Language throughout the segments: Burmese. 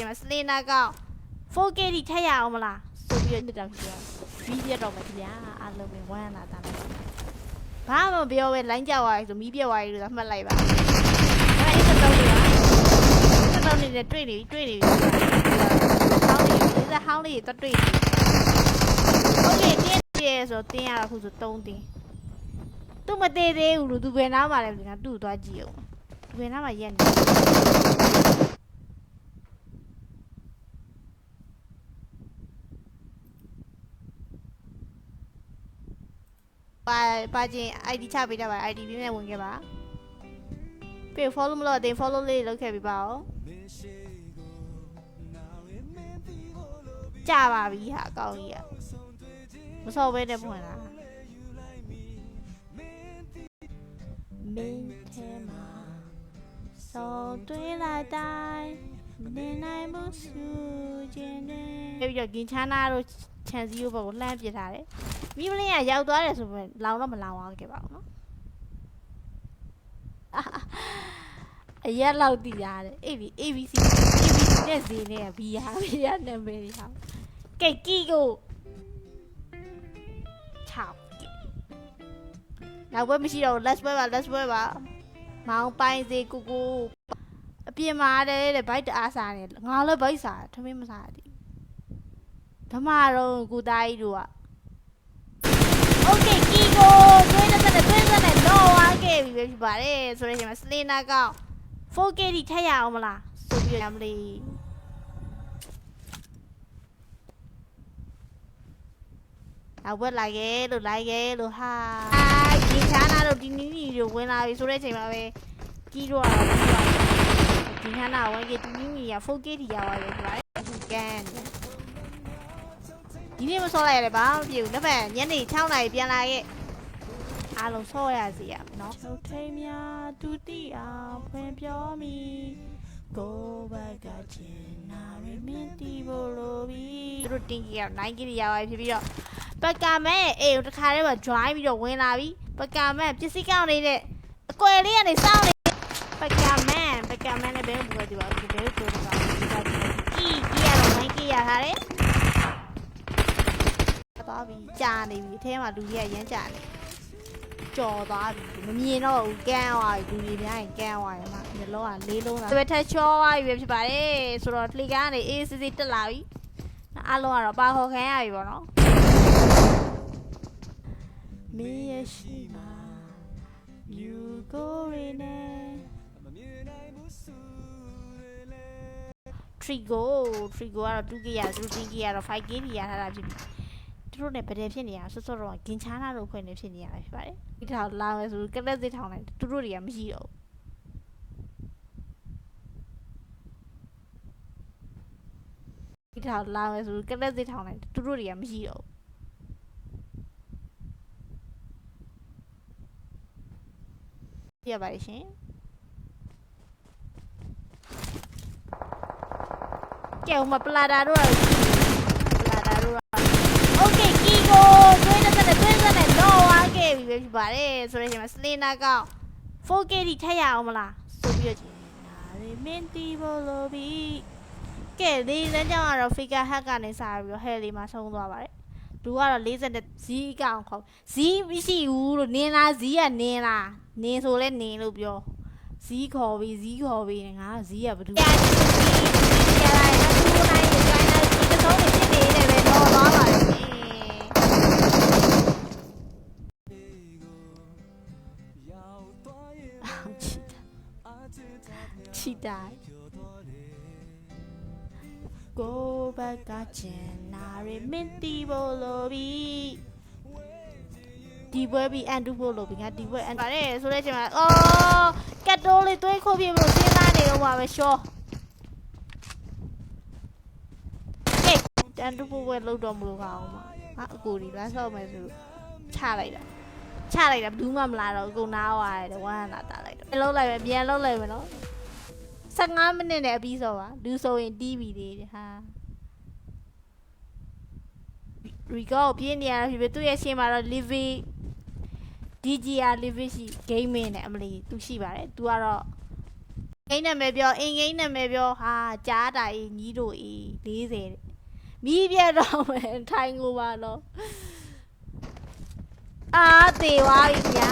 မှာစလင်းနာကောက် 4K ထိထက်ရအောင်မလားဆိုပြီးတော့တောက်ပြောမီးပြတ်တော့မယ်ခင်ဗျာအားလုံးပဲဝမ်းလာတာလိုက်ဘာမှမပြောပဲလိုင်းကြောက်သွားပြီဆိုမီးပြတ်သွားပြီလို့မှတ်လိုက်ပါအဲ့ဒီတော့နေတာတွေ့နေပြီဟောင်းလေးတော့တွေ့နေโอเคတင်းရဲဆိုတင်းရတော့ခုဆို3တင်းသူမသေးသေးဘူးလို့သူဘယ်နားမှာလဲငါတူသွားကြည့်အောင်ဘယ်နားမှာရက်နေပါချင်း ID ချပေးတာပါ ID ပြင်းနဲ့ဝင်ခဲ့ပါပြီး follow မလို့အတင်း follow လေးလုပ်ခဲ့ပြီးပါဦးကြပါပြီဟာအကောင်းကြီးอ่ะမစော်ဘဲနဲ့ဖွင့်လာမင်းထဲမှာစော်တွေးလိုက်တိုင်းနေနိုင်မှုစုခြင်းနဲ့ပြီးတော့ဂင်ချာနာတို့ခြံစည်းရိုးဘက်ကိုလှမ်းပစ်ထားတယ်မိမလေးကရောက်သွားတယ်ဆိုပေမဲ့လောင်တော့မလောင်အောင်ခဲ့ပါဘူးနော်အရက်လောက်တည်ရတယ် ABC နဲ့ဈေးနဲ့ဘီယာနာမည်ဟာကဲကီကိုနောက်ဘက်မရှိတော့ let's play ပါမောင်ပိုင်းစေကိုအပြင်မှာတဲ့ဘိုက်တအားစားနေငါလည်းဘိုက်စားထမင်းမစားသေးဓမ္မတော့ကိုသားကြီးတို့က okay ကီကိုတွင်းနဲ့တော့ဝါခဲ့ပြီပဲဖြစ်ပါတယ်ဆိုတော့ဒီမှာစလင်းနာကောက် 4K ထိထက်ရအောင်မလားဆိုပြီးတော့မလေးနောက်ဘက်လိုက်ရဲလို့ဟာဂင်ချာနာတို့ဒီနီနီတို့ဝင်လာပြီဆိုတဲ့အချိန်မှာပဲကြီးတော့ဂင်ချာနာဝင်ကဒီနီနီက 4K ထိရသွားပြီဖြစ်ပါတယ်ကန်ဒီနေ့မစောလိုက်ရတယ်ဘာမှမဖြစ်ဘူးနောက်ဖက်ညနေ6နာရီပြန်လာခဲ့အားလုံးစောရစီရနော်ချုပ်ထိန်များသူတိအောင်ဖွင့်ပြောမိကိုဘကချင်နာရမင်းတီဘလိုဘီသူတို့တင်ကြီးက9 GB ရသွားပြီဖြစ်ပြီးတော့ပကံမဲအေးတခါတည်းမှာ join ပြီးတော့ဝင်လာပြီပကံမဲပစ္စည်းကောင်းနေတဲ့အကွယ်လေးကနေစောင်းနေပကံမဲနဲ့ဘယ်လိုပြောဒီပါဘယ်လိုပြောတာကြီးရတော့9 GB ရထားတယ်သွားပြီကြာနေပြီအထဲမှာလူကြီးကရမ်းကြာနေကြော်သွားပြီမမြင်တော့ဘူးကန်းသွားပြီလူကြီးများရင်ကန်းသွားရမှာမျိုးလုံးကလေးလုံးတာပဲထက်ချောသွားပြီဖြစ်ပါတယ်ဆိုတော့လှေကားကနေအေးစစ်တက်လာပြီအားလုံးကတော့ပါခေါ်ခံရပြီပေါ့နော်မင်းရဲ့ရှိမှာမြူကိုရနေထရီဂိုကတော့ 2K ရ 3K ရတော့ 5K ရထားတာဖြစ်ပြီသူတို့နဲ့ဗဒယ်ဖြစ်နေရဆော့တော့ဂင်ချာနာတို့ဖွင့်နေဖြစ်နေရတာဖြစ်ပါတယ်ဒီထောင်လာမယ်ဆိုကလက်စစ်ထောင်လိုက်သူတို့တွေကမရှိတော့ဘူးဒီထောင်လာမယ်ဆိုကလက်စစ်ထောင်လိုက်သူတို့တွေကမရှိတော့ဘူးပြပါရှင်ကဲဟိုမှာပလာတာတို့โอเคကီကိုတွင်းနဲ့တော့ဝါခဲ့ပြီပဲဖြစ်ပါတယ်ဆိုတော့ဒီမှာစလင်းနာကောက် 4K ထိထက်ရအောင်မလားဆိုပြီးတော့နာရီမင်းတီဘလိုဘီကဲဒီလမ်းကြောင်းကတော့ figure hack ကနေစပြီးတော့ hell လေးမှာဆုံးသွားပါတယ်လူကတော့40နဲ့ဇီးကောင်ခေါ်ဇီးမရှိဘူးလို့နင်းလားဇီးကနင်းလားနင်းဆိုလဲနင်းလို့ပြောဇီးခေါ်ပြီးငါဇီးကဘာလို့ကြားလိုက်တော့သူ့နိုင်ကိုကြားလိုက်ဒီသုံးနေဖြစ်နေတယ်ပဲတော့သွားပါလေချီတိုင်းကိုဘကချင်နာရီမင်းတီဘလိုဘီဒီဘွဲပြီးအန်တူဖို့လို့ပြီးငါဒီဘွဲအန်ပါတယ်ဆိုတဲ့အချိန်မှာအော်ကတ်တိုးလေးသွေးခုတ်ပြလို့စဉ်းစားနေတော့ပါပဲရှော့ကဲအန်တူဖို့ဝဲလောက်တော့မလို့ကောင်းမှာဟာအကိုဒီလမ်းဆောက်မယ်ဆိုချလိုက်တာဘူးမှမလာတော့အကုန်နားသွားတယ်ဝမ်းလာတာလိုက်တော့လုံးလိုက်ပဲပြန်လုံးလိုက်မယ်နော်15မိနစ်နဲ့အပြီးဆိုပါလူဆိုရင်တီးပြီလေဟာ record ပြင်းနေရတာဖြစ်ပြီးသူ့ရဲ့ရှင်းမှာတော့ Livy DGR Livy ရှိ gaming နဲ့အမလီသူရှိပါတယ်သူကတော့ အိမ်နဲ့မယ်ပြောအင်ဂိမ်းနဲ့မယ်ပြောဟာကြားတာအေးညီးတို့အေး40မိပြတ်တော့မယ်ထိုင်ကိုပါတော့အာတေဝါပြီညာ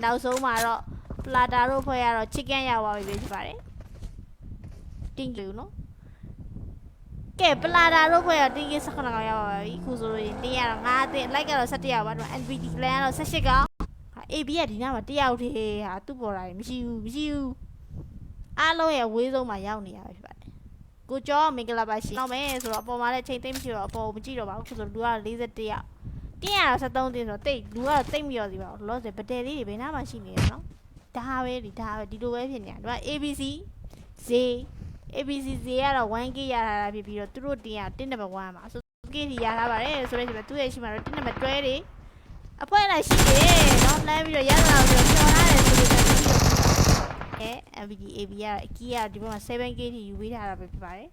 နောက်ဆုံးမှာတော့ပလာတာတို့ဖွဲ့ရတော့ chicken ရပါပြီဖြစ်ပါတယ်တင်းလူနော်ကဲပလာတာတို့ဖွဲ့ရတင်းကြီး19ကောင်ရပါပြီခုဆိုလို့တင်းရတော့9အသင်းလိုက်ကတော့17ရောက်ပါတော့ NPD clan ကတော့18ကောင်AB ကဒီနားမှာ1ယောက်တည်းဟာသူ့ပေါ်လာတယ်မရှိဘူးအားလုံးရဲ့ဝေးဆုံးမှာရောက်နေရပဲဖြစ်ပါတယ်ကိုကျော်မင်္ဂလာပါရှင်တော့မယ်ဆိုတော့အပေါ်မှာလည်းချိန်သိမ့်မရှိတော့အပေါ်မကြည့်တော့ပါဘူးခုဆိုလူက41ယောက်တင်းရတော့73တင်းဆိုတော့တိတ်လူကတော့တိတ်မရောစီပါဘူးလောဆယ်ပတဲလေးတွေဘယ်နားမှာရှိနေရနော်ဒါပဲဒီလိုပဲဖြစ်နေတာဒီက ABC ဈေး ABC ဈေးကတော့ 1K ရထားတာဖြစ်ပြီးတော့သူတို့တင်းရတင်းနံပါတ်1မှာဆို K စီရထားပါတယ်ဆိုတော့ဒီမှာသူ့ရဲ့ရှိမှာတော့တင်းနံပါတ်12တွေအဖွဲလိုက်ရှိတယ်နော်လမ်းပြီးတော့ရလာပြီးတော့ကျော်လာတယ်ဆိုတော့MVD AB ရအကြီးရဒီဘက်မှာ 7K ထိယူပေးထားတာပဲဖြစ်ပါတယ်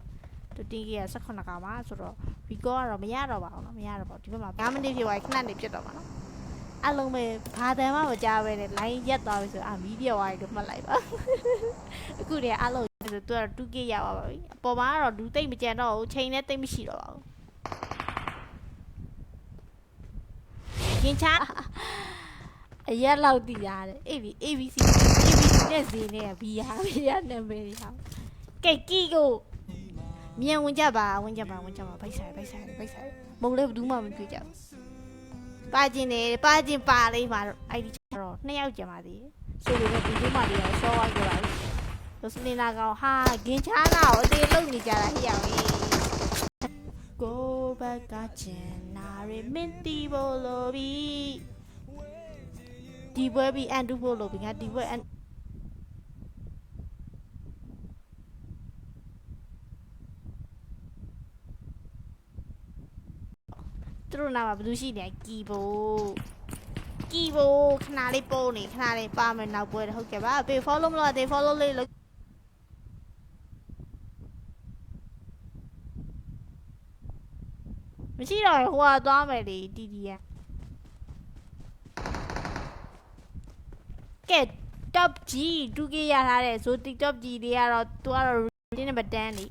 သူတင်းကြီးက18ကောင်ပါဆိုတော့ record ကတော့မရတော့ပါဘူးနော်မရတော့ပါဘူးဒီဘက်မှာ5မိနစ်ဖြစ်သွားပြီခဏနေပြတ်တော့ပါနော်အလုံးပဲဘာတန်မှမကြားပဲနဲ့ line ရက်သွားပြီဆိုမီးပြတ်သွားပြီလို့မှတ်လိုက်ပါအခုတည်းအလုံးဆိုသူကတော့ 2K ရပါပြီအပေါ်မှာကတော့လူသိမ့်မကြံတော့ဘူးချိန်နဲ့သိမ့်မရှိတော့ပါဘူးခင်ချာအရက်လောက်တည်ရတယ် ABC နဲ့ဈေးနဲ့ BR နာမည်တွေဟာကဲကီကိုမြန်ဝင်ကြပါဗိုက်ဆိုင်မုံလေးဘယ်သူမှမတွေ့ကြဘူးပါကျင်ပါလေးမှာအဲ့ဒီတော့2ယောက်ကြံပါသေးဆိုလို့ဒီလိုမှလေးရဆောဝိုင်းကြပါဘူးလို့စနေနာကောင်ဟာဂင်ချာနာကိုအတေးလုံနေကြတာဟိရောက်ကြီးကိုဘက်ကကျင်နာရမင်းတီဘလိုဘီဒီဘွဲဘီအန်တူဖို့လို့ဘီငါဒီဘွဲအန်သူတို့နာမှာဘယ်သူရှိနေကီဘိုခဏလေးပိုးနေခဏလေးပါမယ်နောက်ပွဲဟုတ်ကဲ့ပါဘေး follow မလို့တေး follow လေးလို့မရှိတော့ဟိုကသွားမယ်လေတီတီရကဲ top G 2K ရထားတဲ့ဆို TikTok G တွေကတော့သူကတော့ reading နံပါတ်10လေ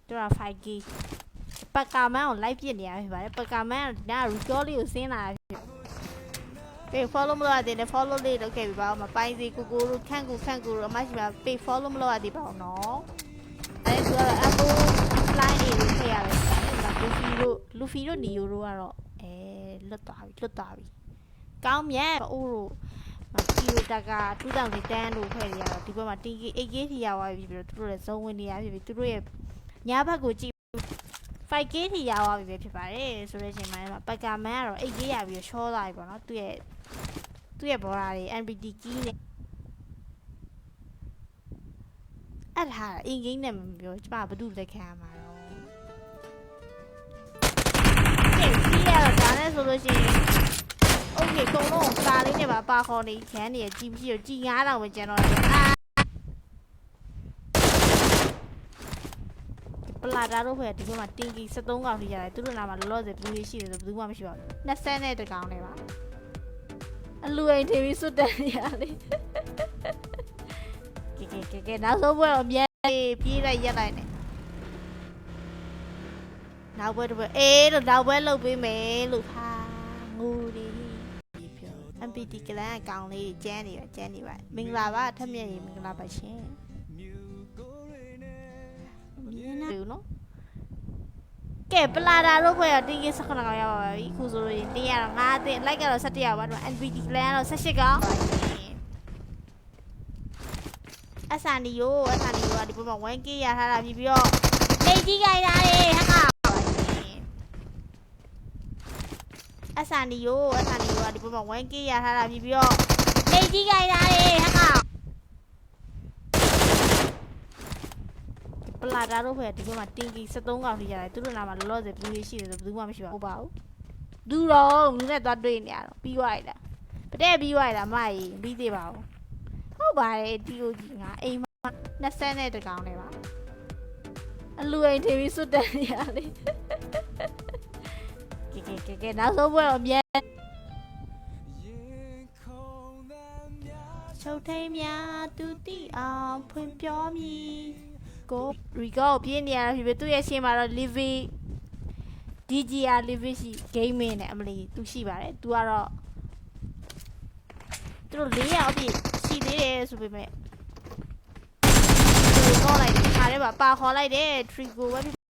သူက 5K ပကာမန်ကို live ပြစ်နေရဖြစ်ပါတယ်ပကာမန်ကဒါ record လေးကိုဆင်းလာဖြစ်ပေ follow မလုပ်ရသေးတယ် follow လေးလုပ်ခဲ့ပြီပါဦးမပိုင်းစီကိုတို့ခန့်ကိုတို့အမရှိပါပေ follow မလုပ်ရသေးပါဦးနော်အဲ့ဒါကတော့ Apple line တွေထည့်ရတယ်လူဖီတို့နီယိုတို့ကတော့လွတ်သွားပြီကောင်းမြတ်အိုးတို့ကီလိုတက်က2010တို့ဖွဲ့ရတော့ဒီဘက်မှာ TK 8K ထိရသွားပြီပြီးတော့သူတို့လည်းဇုံဝင်နေရဖြစ်ပြီးသူတို့ရဲ့ညာဘက်ကိုကြည့် 5K ထိရသွားပြီပဲဖြစ်ပါတယ်ဆိုတဲ့အချိန်မှာပကာမန်ကတော့ 8K ရပြီးတော့ရှော့သွားပြီပေါ့နော်သူ့ရဲ့ဘော်ဒါတွေ NPD key နဲ့အဲ့ဒါအင်ဂိမ်းနဲ့မပြောကျမဘာလို့လက်ခံရမှာတော့ကဲစီးရတော့ဒါနဲ့ဆိုလို့ရှိရင်โอเคကုံလုံးစာလေးနဲ့ပါခေါ်နေခန်းနေကြည်မရှိတော့ကြည်9000ပဲကျန်တော့တယ်ပလာတာတို့ဖွဲ့ဒီဘက်မှာတင်ကီ73ကောင်ထိရတယ်သူတို့နာမှာလောလောဆယ်ဘူးလေးရှိတယ်ဆိုဘယ်သူမှမရှိပါဘူး20နဲ့တကောင်နဲ့ပါအလူအိမ်TV စွတ်တယ်ရလေကဲနောက်ဆုံးပွဲတော့အမြဲပြေးလိုက်ရက်လိုက်နေနောက်ပွဲတော့တော့နောက်ပွဲလုပ်ပေးမယ်လို့ဟာငူဒီပြော MPD clan အကောင်လေးကျန်းနေပါမင်္ဂလာပါထက်မြက်ရေမင်္ဂလာပါရှင်မြင်နေနော်ကဲပလာတာတို့ဖွဲ့ရတင်းကြီး19ကောင်ရပါပြီခုဆိုလို့တင်းရတော့9အသင်းလိုက်ကတော့17ရောက်ပါတော့ NPD clan ကတော့18ကောင်အဆန်ဒီယိုကဒီဘက်မှာ 1K ရထားတာပြီးတော့နေကြီးကြိုင်တာလေဟဲ့အဆန်ဒီယိုကဒီဘက်မှာ 1K ရထားတာပြီးတော့နေကြီးကြိုင်တာလေဟဲ့ပလာတာတို့ဖွဲ့ဒီဘက်မှာတင်ကီ73ကောင်ထိရတယ်သူတို့နာမှာလောလောဆယ်ဘူးလေးရှိတယ်ဆိုဘယ်သူမှမရှိပါဘူးလူနဲ့သွားတွေ့နေရတော့ပြီးသွားပြီလားပတဲ့ပြီးသွားပြီလားမကြီးပြီးသေးပါဘူးဟုတ်ပါတယ်ဒီကိုကြီးငါအိမ်မှာ20နဲ့တကောင်နဲ့ပါအလူအိမ် TV စွတ်တယ်ရလေကဲနောက်ဆုံးပွဲတော့အမြဲ ချုပ်ထိန်များသူတိအောင်ဖွင့်ပြောမည်ကိုရီကောပြင်းနေရတာဖြစ်ဖြစ်သူ့ရဲ့ရှင်းမှာတော့ Livy DGR Livy ရှိ gaming နဲ့အမလီသူရှိပါတယ်သူကတော့သူတို့4ယောက်အပြည့်ရှိသေးတယ်ဆိုပေမဲ့ကိုတော့လိုက်တယ်ခါထဲမှာပါခေါ်လိုက်တယ် Trigo ပဲ